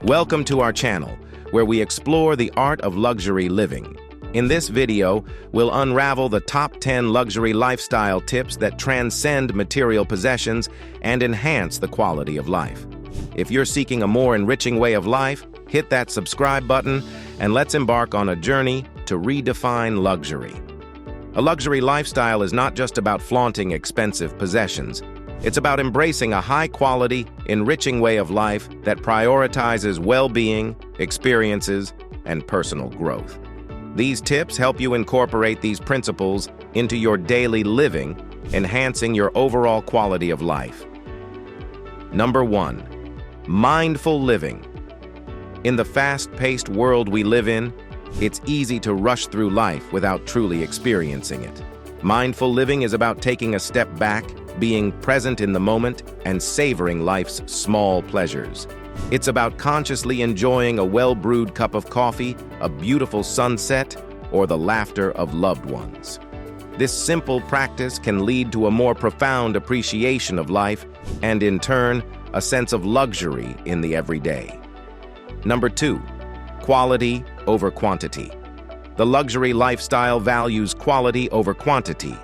Welcome to our channel, where we explore the art of luxury living. In this video, we'll unravel the top 10 luxury lifestyle tips that transcend material possessions and enhance the quality of life. If you're seeking a more enriching way of life, hit that subscribe button and let's embark on a journey to redefine luxury. A luxury lifestyle is not just about flaunting expensive possessions. It's about embracing a high-quality, enriching way of life that prioritizes well-being, experiences, and personal growth. These tips help you incorporate these principles into your daily living, enhancing your overall quality of life. Number 1. Mindful living. In the fast-paced world we live in, it's easy to rush through life without truly experiencing it. Mindful living is about taking a step back, being present in the moment, and savoring life's small pleasures. It's about consciously enjoying a well-brewed cup of coffee, a beautiful sunset, or the laughter of loved ones. This simple practice can lead to a more profound appreciation of life and, in turn, a sense of luxury in the everyday. Number 2. Quality over quantity. The luxury lifestyle values quality over quantity.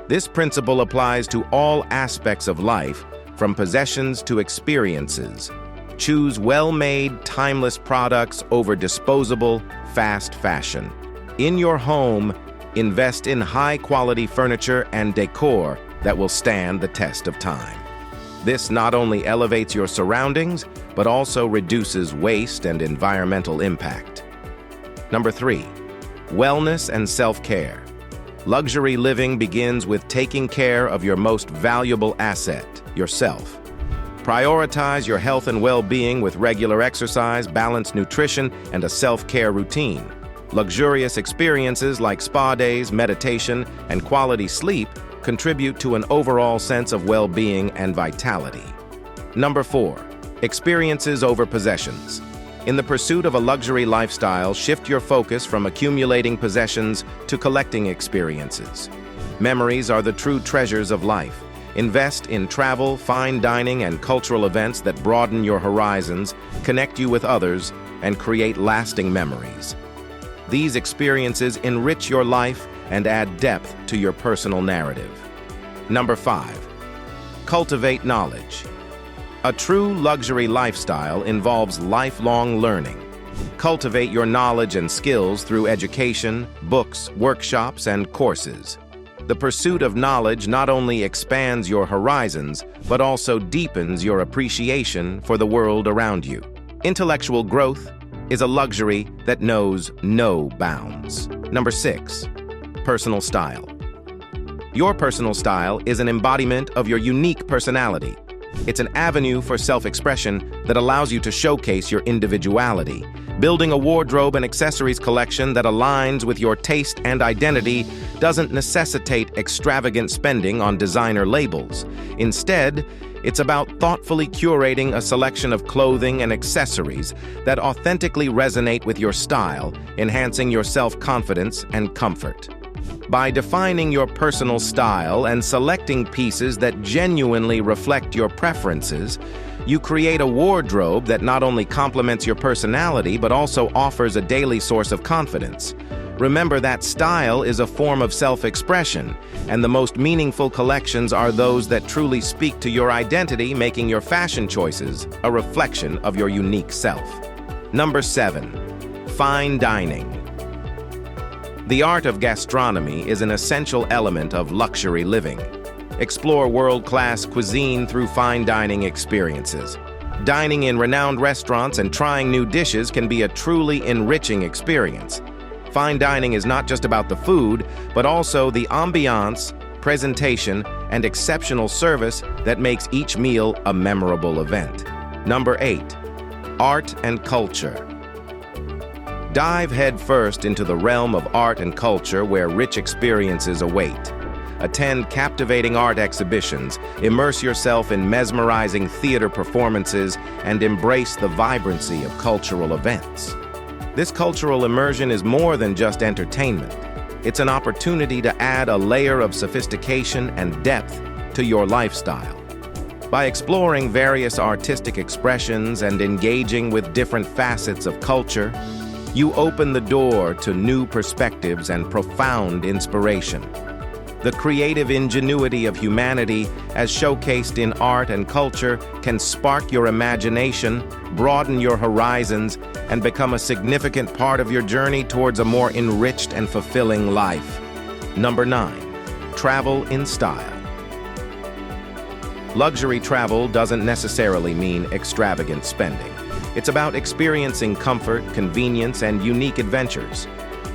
This principle applies to all aspects of life, from possessions to experiences. Choose well-made, timeless products over disposable, fast fashion. In your home, invest in high-quality furniture and decor that will stand the test of time. This not only elevates your surroundings, but also reduces waste and environmental impact. Number 3. Wellness and self-care. Luxury living begins with taking care of your most valuable asset, yourself. Prioritize your health and well-being with regular exercise, balanced nutrition, and a self-care routine. Luxurious experiences like spa days, meditation, and quality sleep contribute to an overall sense of well-being and vitality. Number 4. Experiences over possessions. In the pursuit of a luxury lifestyle, shift your focus from accumulating possessions to collecting experiences. Memories are the true treasures of life. Invest in travel, fine dining, and cultural events that broaden your horizons, connect you with others, and create lasting memories. These experiences enrich your life and add depth to your personal narrative. Number 5. Cultivate knowledge. A true luxury lifestyle involves lifelong learning. Cultivate your knowledge and skills through education, books, workshops, and courses. The pursuit of knowledge not only expands your horizons, but also deepens your appreciation for the world around you. Intellectual growth is a luxury that knows no bounds. Number 6. Personal style. Your personal style is an embodiment of your unique personality. It's an avenue for self-expression that allows you to showcase your individuality. Building a wardrobe and accessories collection that aligns with your taste and identity doesn't necessitate extravagant spending on designer labels. Instead, it's about thoughtfully curating a selection of clothing and accessories that authentically resonate with your style, enhancing your self-confidence and comfort. By defining your personal style and selecting pieces that genuinely reflect your preferences, you create a wardrobe that not only complements your personality but also offers a daily source of confidence. Remember that style is a form of self-expression, and the most meaningful collections are those that truly speak to your identity, making your fashion choices a reflection of your unique self. Number 7. Fine dining. The art of gastronomy is an essential element of luxury living. Explore world-class cuisine through fine dining experiences. Dining in renowned restaurants and trying new dishes can be a truly enriching experience. Fine dining is not just about the food, but also the ambiance, presentation, and exceptional service that makes each meal a memorable event. Number 8. Art and culture. Dive headfirst into the realm of art and culture where rich experiences await. Attend captivating art exhibitions, immerse yourself in mesmerizing theater performances, and embrace the vibrancy of cultural events. This cultural immersion is more than just entertainment. It's an opportunity to add a layer of sophistication and depth to your lifestyle. By exploring various artistic expressions and engaging with different facets of culture, you open the door to new perspectives and profound inspiration. The creative ingenuity of humanity, as showcased in art and culture, can spark your imagination, broaden your horizons, and become a significant part of your journey towards a more enriched and fulfilling life. Number 9. Travel in style. Luxury travel doesn't necessarily mean extravagant spending. It's about experiencing comfort, convenience, and unique adventures.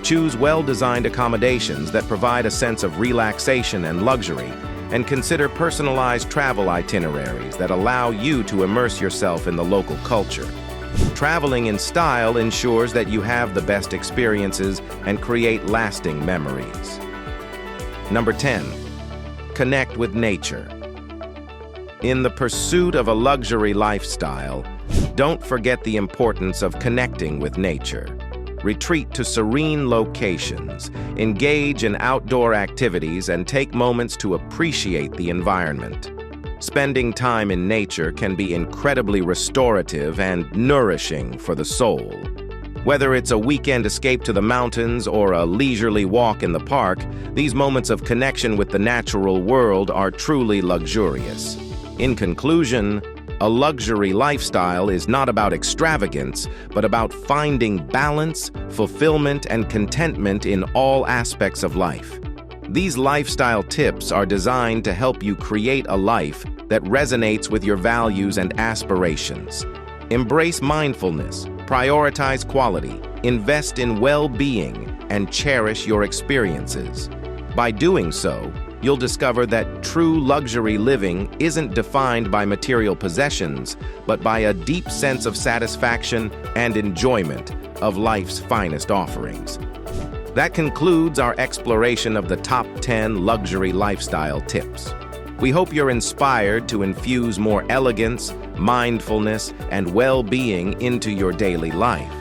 Choose well-designed accommodations that provide a sense of relaxation and luxury, and consider personalized travel itineraries that allow you to immerse yourself in the local culture. Traveling in style ensures that you have the best experiences and create lasting memories. Number 10. Connect with nature. In the pursuit of a luxury lifestyle, don't forget the importance of connecting with nature. Retreat to serene locations, engage in outdoor activities, and take moments to appreciate the environment. Spending time in nature can be incredibly restorative and nourishing for the soul. Whether it's a weekend escape to the mountains or a leisurely walk in the park, these moments of connection with the natural world are truly luxurious. In conclusion, a luxury lifestyle is not about extravagance, but about finding balance, fulfillment, and contentment in all aspects of life. These lifestyle tips are designed to help you create a life that resonates with your values and aspirations. Embrace mindfulness, prioritize quality, invest in well-being, and cherish your experiences. By doing so, you'll discover that true luxury living isn't defined by material possessions, but by a deep sense of satisfaction and enjoyment of life's finest offerings. That concludes our exploration of the top 10 luxury lifestyle tips. We hope you're inspired to infuse more elegance, mindfulness, and well-being into your daily life.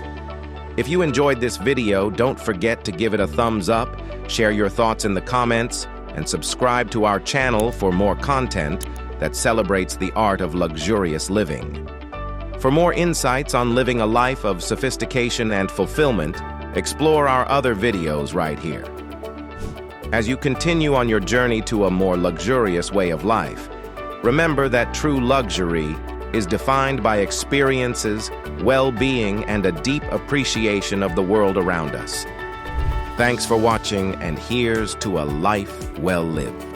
If you enjoyed this video, don't forget to give it a thumbs up, share your thoughts in the comments, and subscribe to our channel for more content that celebrates the art of luxurious living. For more insights on living a life of sophistication and fulfillment, explore our other videos right here. As you continue on your journey to a more luxurious way of life, remember that true luxury is defined by experiences, well-being, and a deep appreciation of the world around us. Thanks for watching, and here's to a life well lived.